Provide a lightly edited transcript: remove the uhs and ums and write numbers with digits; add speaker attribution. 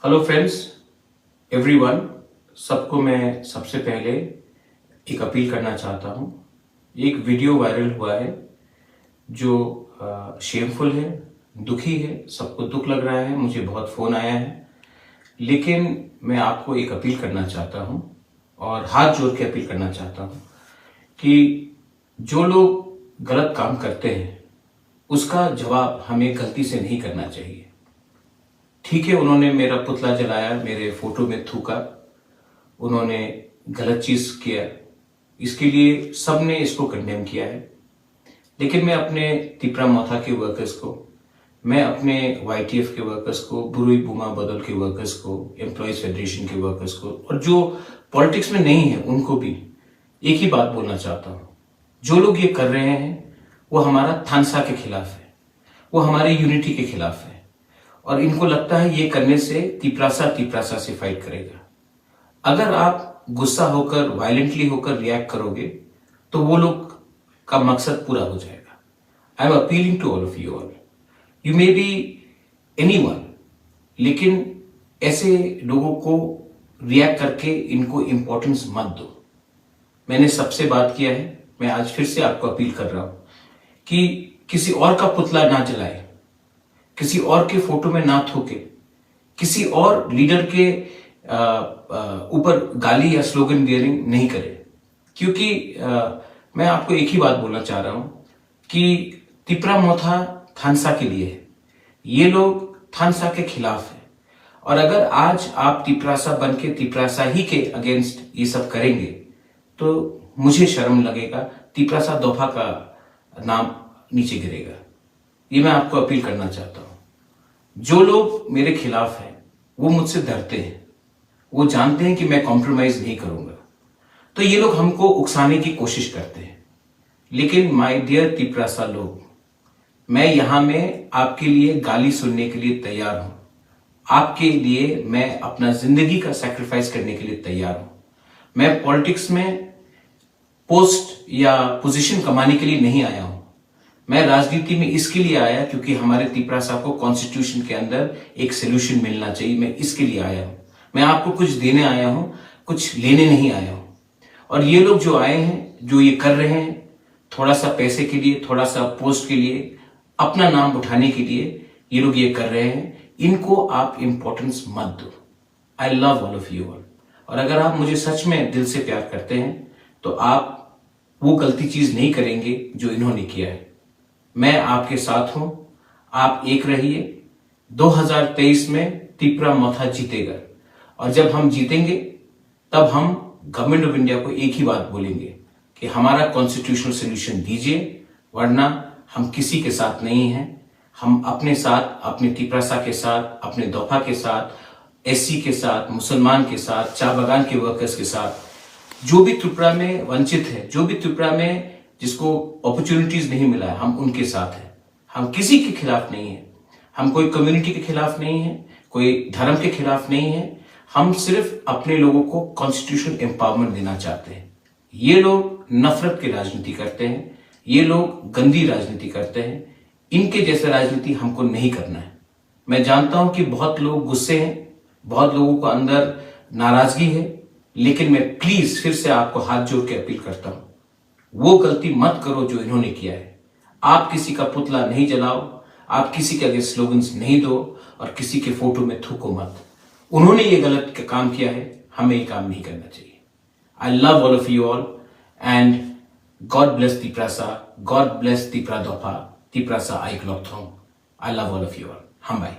Speaker 1: Hello friends, everyone. सबको मैं सबसे पहले एक अपील करना चाहता हूँ। एक वीडियो वायरल हुआ है जो शेमफुल है, दुखी है, सबको दुख लग रहा है, मुझे बहुत फ़ोन आया है। लेकिन मैं आपको एक अपील करना चाहता हूँ और हाथ जोड़ के अपील करना चाहता हूँ कि जो लोग गलत काम करते हैं उसका जवाब हमें गलती से नहीं करना चाहिए। ठीक है, उन्होंने मेरा पुतला जलाया, मेरे फोटो में थूका, उन्होंने गलत चीज किया, इसके लिए सबने इसको कंडेम किया है। लेकिन मैं अपने तिपरा मोथा के वर्कर्स को, मैं अपने YTF के वर्कर्स को, बुरुई बुमा बदल के वर्कर्स को, एम्प्लॉयज फेडरेशन के वर्कर्स को और जो पॉलिटिक्स में नहीं है उनको भी एक ही बात बोलना चाहता हूं। जो लोग ये कर रहे हैं वो हमारा थानसा के खिलाफ है, वो हमारे यूनिटी के खिलाफ है और इनको लगता है ये करने से तिपरासा से फाइट करेगा। अगर आप गुस्सा होकर, वायलेंटली होकर रिएक्ट करोगे तो वो लोग का मकसद पूरा हो जाएगा। I am appealing to all of you all, you may be anyone, लेकिन ऐसे लोगों को रिएक्ट करके इनको इंपॉर्टेंस मत दो। मैंने सबसे बात किया है, मैं आज फिर से आपको अपील कर रहा हूं कि किसी और का पुतला ना जलाए, किसी और के फोटो में ना थूके, किसी और लीडर के ऊपर गाली या स्लोगन बियरिंग नहीं करे। क्योंकि मैं आपको एक ही बात बोलना चाह रहा हूं कि तिपरा मोथा थानसा के लिए है, ये लोग थानसा के खिलाफ है। और अगर आज आप तिपरासा बन के तिपरासा ही के अगेंस्ट ये सब करेंगे तो मुझे शर्म लगेगा, तिपरासा दोफा का नाम नीचे गिरेगा। ये मैं आपको अपील करना चाहता हूं। जो लोग मेरे खिलाफ हैं वो मुझसे डरते हैं, वो जानते हैं कि मैं कॉम्प्रोमाइज नहीं करूंगा, तो ये लोग हमको उकसाने की कोशिश करते हैं। लेकिन माय डियर तिपरासा लोग, मैं यहां में आपके लिए गाली सुनने के लिए तैयार हूं। आपके लिए मैं अपना जिंदगी का सैक्रिफाइस करने के लिए तैयार हूं। मैं पॉलिटिक्स में पोस्ट या पोजीशन कमाने के लिए नहीं आया हूं। मैं राजनीति में इसके लिए आया क्योंकि हमारे तिपरासा को कॉन्स्टिट्यूशन के अंदर एक सोल्यूशन मिलना चाहिए। मैं इसके लिए आया हूं। मैं आपको कुछ देने आया हूं, कुछ लेने नहीं आया हूं। और ये लोग जो आए हैं, जो ये कर रहे हैं, थोड़ा सा पैसे के लिए, थोड़ा सा पोस्ट के लिए, अपना नाम उठाने के लिए ये लोग ये कर रहे हैं, इनको आप इंपॉर्टेंस मत दो। आई love all of you all. और अगर आप मुझे सच में दिल से प्यार करते हैं तो आप वो गलती चीज नहीं करेंगे जो इन्होंने किया है। मैं आपके साथ हूं, आप एक रहिए। 2023 में तिपरा मोथा जीतेगा और जब हम जीतेंगे तब हम गवर्नमेंट ऑफ इंडिया को एक ही बात बोलेंगे कि हमारा कॉन्स्टिट्यूशनल सोल्यूशन दीजिए, वरना हम किसी के साथ नहीं हैं। हम अपने साथ, अपने तिपरासा के साथ, अपने दोफा के साथ, SC के साथ, मुसलमान के साथ, चाय बागान के वर्कर्स के साथ, जो भी त्रिपुरा में वंचित है, जो भी त्रिपुरा में जिसको अपॉर्चुनिटीज नहीं मिला है, हम उनके साथ हैं। हम किसी के खिलाफ नहीं है, हम कोई कम्युनिटी के खिलाफ नहीं है, कोई धर्म के खिलाफ नहीं है। हम सिर्फ अपने लोगों को कॉन्स्टिट्यूशनल एम्पावरमेंट देना चाहते हैं। ये लोग नफरत की राजनीति करते हैं, ये लोग गंदी राजनीति करते हैं। इनके जैसे राजनीति हमको नहीं करना है। मैं जानता हूं कि बहुत लोग गुस्से हैं, बहुत लोगों को अंदर नाराजगी है, लेकिन मैं प्लीज फिर से आपको हाथ जोड़ के अपील करता हूं, वो गलती मत करो जो इन्होंने किया है। आप किसी का पुतला नहीं जलाओ, आप किसी के अगेंस्ट स्लोगन्स नहीं दो और किसी के फोटो में थूको मत। उन्होंने ये गलत काम किया है, हमें ये काम नहीं करना चाहिए। I love all of you all and God bless Tiprasa, God bless Tipra Dofa, Tiprasa आई क्लॉक थ्रोंग। I love all of you all. हम बाय।